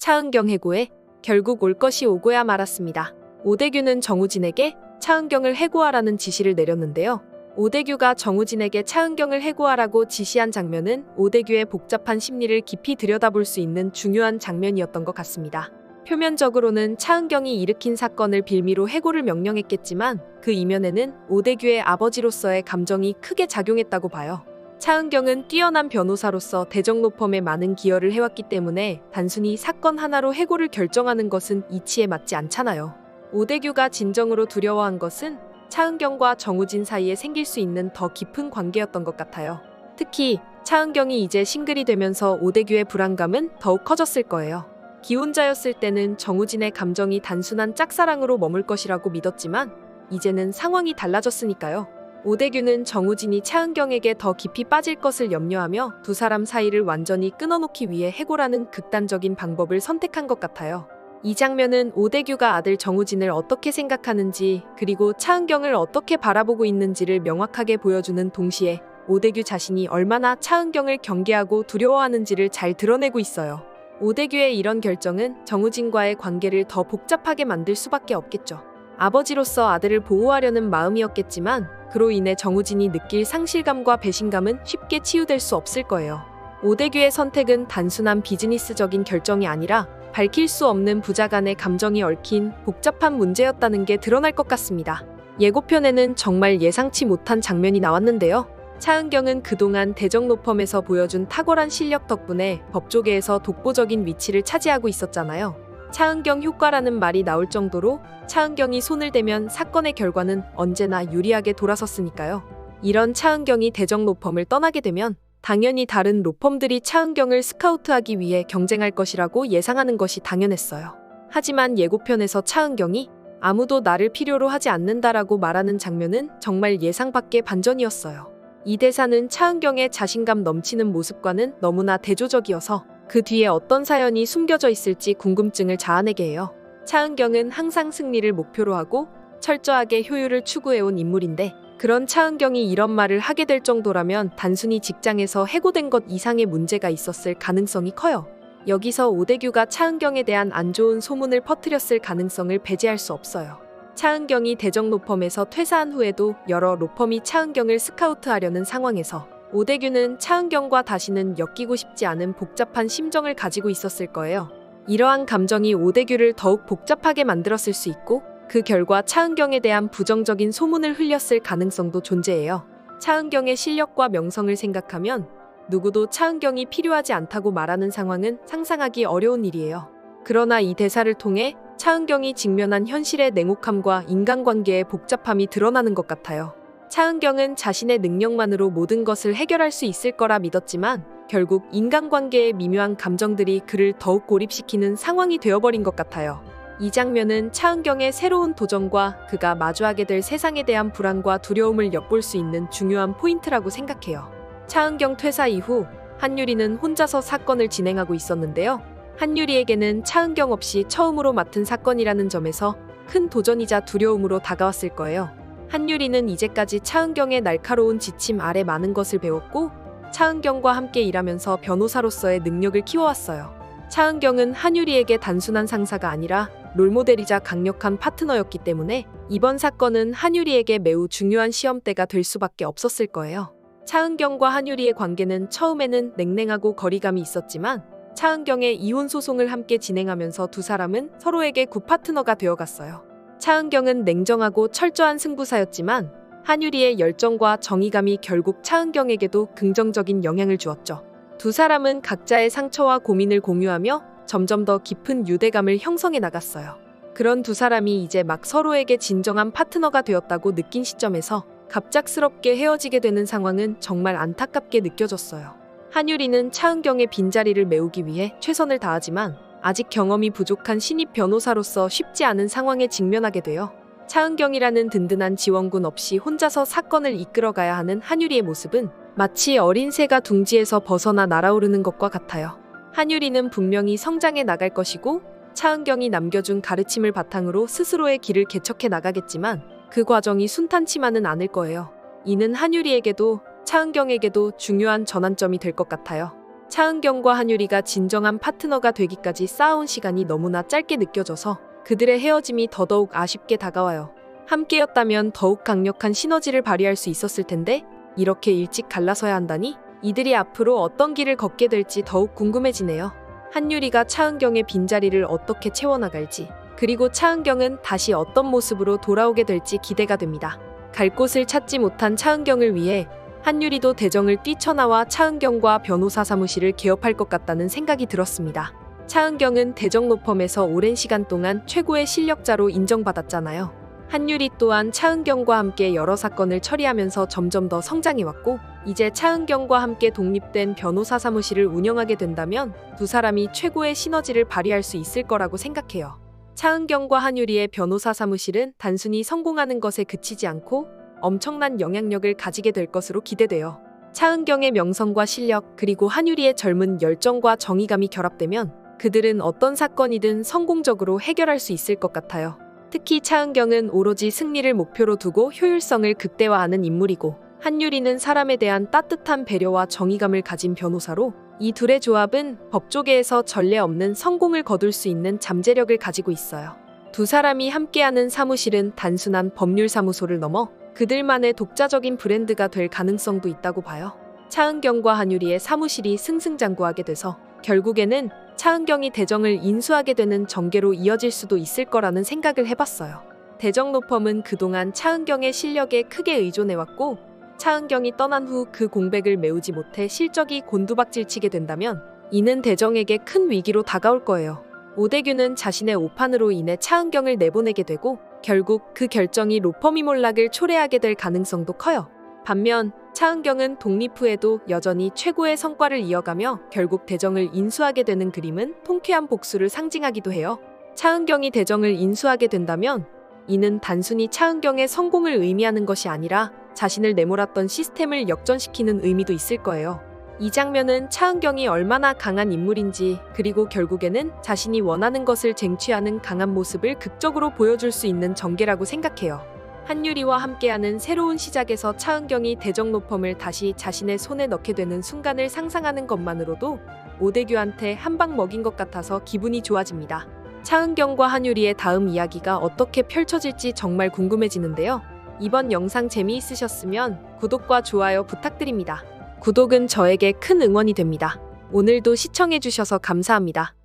차은경 해고에 결국 올 것이 오고야 말았습니다. 오대규는 정우진에게 차은경을 해고하라는 지시를 내렸는데요. 오대규가 정우진에게 차은경을 해고하라고 지시한 장면은 오대규의 복잡한 심리를 깊이 들여다볼 수 있는 중요한 장면이었던 것 같습니다. 표면적으로는 차은경이 일으킨 사건을 빌미로 해고를 명령했겠지만 그 이면에는 오대규의 아버지로서의 감정이 크게 작용했다고 봐요. 차은경은 뛰어난 변호사로서 대정로펌에 많은 기여를 해왔기 때문에 단순히 사건 하나로 해고를 결정하는 것은 이치에 맞지 않잖아요. 오대규가 진정으로 두려워한 것은 차은경과 정우진 사이에 생길 수 있는 더 깊은 관계였던 것 같아요. 특히 차은경이 이제 싱글이 되면서 오대규의 불안감은 더욱 커졌을 거예요. 기혼자였을 때는 정우진의 감정이 단순한 짝사랑으로 머물 것이라고 믿었지만 이제는 상황이 달라졌으니까요. 오대규는 정우진이 차은경에게 더 깊이 빠질 것을 염려하며 두 사람 사이를 완전히 끊어놓기 위해 해고라는 극단적인 방법을 선택한 것 같아요. 이 장면은 오대규가 아들 정우진을 어떻게 생각하는지 그리고 차은경을 어떻게 바라보고 있는지를 명확하게 보여주는 동시에 오대규 자신이 얼마나 차은경을 경계하고 두려워하는지를 잘 드러내고 있어요. 오대규의 이런 결정은 정우진과의 관계를 더 복잡하게 만들 수밖에 없겠죠. 아버지로서 아들을 보호하려는 마음이었겠지만 그로 인해 정우진이 느낄 상실감과 배신감은 쉽게 치유될 수 없을 거예요. 오대규의 선택은 단순한 비즈니스적인 결정이 아니라 밝힐 수 없는 부자 간의 감정이 얽힌 복잡한 문제였다는 게 드러날 것 같습니다. 예고편에는 정말 예상치 못한 장면이 나왔는데요. 차은경은 그동안 대정로펌에서 보여준 탁월한 실력 덕분에 법조계에서 독보적인 위치를 차지하고 있었잖아요. 차은경 효과라는 말이 나올 정도로 차은경이 손을 대면 사건의 결과는 언제나 유리하게 돌아섰으니까요. 이런 차은경이 대정로펌을 떠나게 되면 당연히 다른 로펌들이 차은경을 스카우트하기 위해 경쟁할 것이라고 예상하는 것이 당연했어요. 하지만 예고편에서 차은경이 아무도 나를 필요로 하지 않는다라고 말하는 장면은 정말 예상 밖의 반전이었어요. 이 대사는 차은경의 자신감 넘치는 모습과는 너무나 대조적이어서 그 뒤에 어떤 사연이 숨겨져 있을지 궁금증을 자아내게 해요. 차은경은 항상 승리를 목표로 하고 철저하게 효율을 추구해온 인물인데 그런 차은경이 이런 말을 하게 될 정도라면 단순히 직장에서 해고된 것 이상의 문제가 있었을 가능성이 커요. 여기서 오대규가 차은경에 대한 안 좋은 소문을 퍼뜨렸을 가능성을 배제할 수 없어요. 차은경이 대정로펌에서 퇴사한 후에도 여러 로펌이 차은경을 스카우트하려는 상황에서 오대규는 차은경과 다시는 엮이고 싶지 않은 복잡한 심정을 가지고 있었을 거예요. 이러한 감정이 오대규를 더욱 복잡하게 만들었을 수 있고 그 결과 차은경에 대한 부정적인 소문을 흘렸을 가능성도 존재해요. 차은경의 실력과 명성을 생각하면 누구도 차은경이 필요하지 않다고 말하는 상황은 상상하기 어려운 일이에요. 그러나 이 대사를 통해 차은경이 직면한 현실의 냉혹함과 인간관계의 복잡함이 드러나는 것 같아요. 차은경은 자신의 능력만으로 모든 것을 해결할 수 있을 거라 믿었지만 결국 인간관계의 미묘한 감정들이 그를 더욱 고립시키는 상황이 되어버린 것 같아요. 이 장면은 차은경의 새로운 도전과 그가 마주하게 될 세상에 대한 불안과 두려움을 엿볼 수 있는 중요한 포인트라고 생각해요. 차은경 퇴사 이후 한유리는 혼자서 사건을 진행하고 있었는데요. 한유리에게는 차은경 없이 처음으로 맡은 사건이라는 점에서 큰 도전이자 두려움으로 다가왔을 거예요. 한유리는 이제까지 차은경의 날카로운 지침 아래 많은 것을 배웠고 차은경과 함께 일하면서 변호사로서의 능력을 키워왔어요. 차은경은 한유리에게 단순한 상사가 아니라 롤모델이자 강력한 파트너였기 때문에 이번 사건은 한유리에게 매우 중요한 시험대가 될 수밖에 없었을 거예요. 차은경과 한유리의 관계는 처음에는 냉랭하고 거리감이 있었지만 차은경의 이혼 소송을 함께 진행하면서 두 사람은 서로에게 굿파트너가 되어갔어요. 차은경은 냉정하고 철저한 승부사였지만 한유리의 열정과 정의감이 결국 차은경에게도 긍정적인 영향을 주었죠. 두 사람은 각자의 상처와 고민을 공유하며 점점 더 깊은 유대감을 형성해 나갔어요. 그런 두 사람이 이제 막 서로에게 진정한 파트너가 되었다고 느낀 시점에서 갑작스럽게 헤어지게 되는 상황은 정말 안타깝게 느껴졌어요. 한유리는 차은경의 빈자리를 메우기 위해 최선을 다하지만 아직 경험이 부족한 신입 변호사로서 쉽지 않은 상황에 직면하게 돼요. 차은경이라는 든든한 지원군 없이 혼자서 사건을 이끌어가야 하는 한유리의 모습은 마치 어린 새가 둥지에서 벗어나 날아오르는 것과 같아요. 한유리는 분명히 성장해 나갈 것이고 차은경이 남겨준 가르침을 바탕으로 스스로의 길을 개척해 나가겠지만 그 과정이 순탄치만은 않을 거예요. 이는 한유리에게도 차은경에게도 중요한 전환점이 될 것 같아요. 차은경과 한유리가 진정한 파트너가 되기까지 쌓아온 시간이 너무나 짧게 느껴져서 그들의 헤어짐이 더더욱 아쉽게 다가와요. 함께였다면 더욱 강력한 시너지를 발휘할 수 있었을 텐데 이렇게 일찍 갈라서야 한다니 이들이 앞으로 어떤 길을 걷게 될지 더욱 궁금해지네요. 한유리가 차은경의 빈자리를 어떻게 채워나갈지, 그리고 차은경은 다시 어떤 모습으로 돌아오게 될지 기대가 됩니다. 갈 곳을 찾지 못한 차은경을 위해 한유리도 대정을 뛰쳐나와 차은경과 변호사 사무실을 개업할 것 같다는 생각이 들었습니다. 차은경은 대정 로펌에서 오랜 시간 동안 최고의 실력자로 인정받았잖아요. 한유리 또한 차은경과 함께 여러 사건을 처리하면서 점점 더 성장해왔고, 이제 차은경과 함께 독립된 변호사 사무실을 운영하게 된다면 두 사람이 최고의 시너지를 발휘할 수 있을 거라고 생각해요. 차은경과 한유리의 변호사 사무실은 단순히 성공하는 것에 그치지 않고 엄청난 영향력을 가지게 될 것으로 기대돼요. 차은경의 명성과 실력, 그리고 한유리의 젊은 열정과 정의감이 결합되면 그들은 어떤 사건이든 성공적으로 해결할 수 있을 것 같아요. 특히 차은경은 오로지 승리를 목표로 두고 효율성을 극대화하는 인물이고, 한유리는 사람에 대한 따뜻한 배려와 정의감을 가진 변호사로, 이 둘의 조합은 법조계에서 전례 없는 성공을 거둘 수 있는 잠재력을 가지고 있어요. 두 사람이 함께하는 사무실은 단순한 법률사무소를 넘어 그들만의 독자적인 브랜드가 될 가능성도 있다고 봐요. 차은경과 한유리의 사무실이 승승장구하게 돼서 결국에는 차은경이 대정을 인수하게 되는 전개로 이어질 수도 있을 거라는 생각을 해봤어요. 대정 로펌은 그동안 차은경의 실력에 크게 의존해왔고, 차은경이 떠난 후 그 공백을 메우지 못해 실적이 곤두박질치게 된다면 이는 대정에게 큰 위기로 다가올 거예요. 오대규는 자신의 오판으로 인해 차은경을 내보내게 되고 결국 그 결정이 로펌이 몰락을 초래하게 될 가능성도 커요. 반면 차은경은 독립 후에도 여전히 최고의 성과를 이어가며 결국 대정을 인수하게 되는 그림은 통쾌한 복수를 상징하기도 해요. 차은경이 대정을 인수하게 된다면 이는 단순히 차은경의 성공을 의미하는 것이 아니라 자신을 내몰았던 시스템을 역전시키는 의미도 있을 거예요. 이 장면은 차은경이 얼마나 강한 인물인지, 그리고 결국에는 자신이 원하는 것을 쟁취하는 강한 모습을 극적으로 보여줄 수 있는 전개라고 생각해요. 한유리와 함께하는 새로운 시작에서 차은경이 대정 로펌을 다시 자신의 손에 넣게 되는 순간을 상상하는 것만으로도 오대규한테 한 방 먹인 것 같아서 기분이 좋아집니다. 차은경과 한유리의 다음 이야기가 어떻게 펼쳐질지 정말 궁금해지는데요. 이번 영상 재미있으셨으면 구독과 좋아요 부탁드립니다. 구독은 저에게 큰 응원이 됩니다. 오늘도 시청해주셔서 감사합니다.